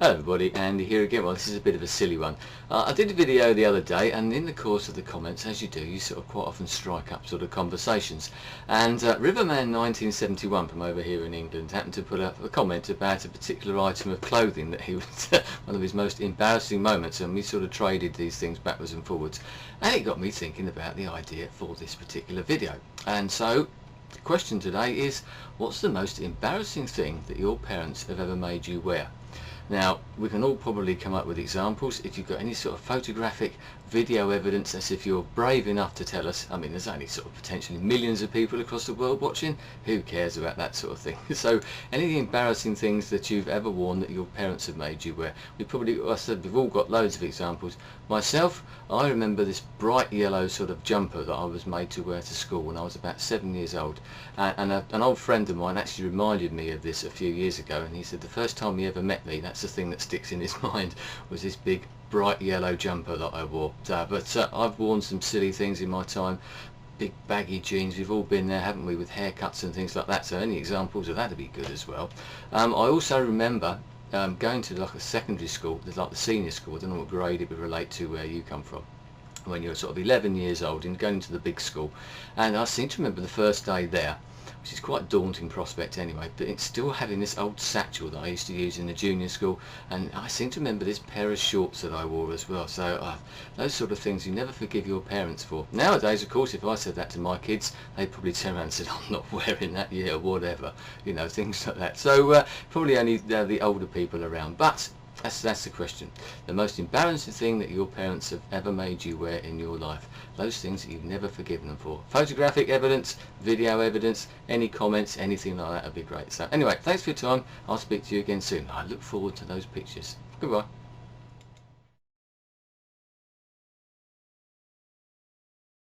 Hello everybody, Andy here again. Well, this is a bit of a silly one. I did a video the other day, and in the course of the comments, as you do, you sort of quite often strike up sort of conversations. And Riverman 1971 from over here in England happened to put up a comment about a particular item of clothing that he was one of his most embarrassing moments, and we sort of traded these things backwards and forwards. And it got me thinking about the idea for this particular video. And so the question today is, what's the most embarrassing thing that your parents have ever made you wear? Now, we can all probably come up with examples. If you've got any sort of photographic, video evidence, as if you're brave enough to tell us. I mean, there's only sort of potentially millions of people across the world watching. Who cares about that sort of thing? So, any embarrassing things that you've ever worn that your parents have made you wear? I said we've all got loads of examples. Myself, I remember this bright yellow sort of jumper that I was made to wear to school when I was about 7 years old. And an old friend of mine actually reminded me of this a few years ago, and he said the first time he ever met me, that's the thing that sticks in his mind, was this big bright yellow jumper that I wore. But I've worn some silly things in my time. Big baggy jeans, we've all been there, haven't we, with haircuts and things like that, so any examples of that would be good as well. I also remember going to like a secondary school, like the senior school. I don't know what grade it would relate to where you come from, when you're sort of 11 years old and going to the big school. And I seem to remember the first day there, which is quite a daunting prospect anyway, but it's still having this old satchel that I used to use in the junior school, and I seem to remember this pair of shorts that I wore as well. So those sort of things you never forgive your parents for. Nowadays, of course, if I said that to my kids, they'd probably turn around and say, I'm not wearing that, yeah, whatever, you know, things like that. So probably only the older people around. But that's the question. The most embarrassing thing that your parents have ever made you wear in your life. Those things that you've never forgiven them for. Photographic evidence, video evidence, any comments, anything like that would be great. So anyway, thanks for your time. I'll speak to you again soon. I look forward to those pictures. Goodbye.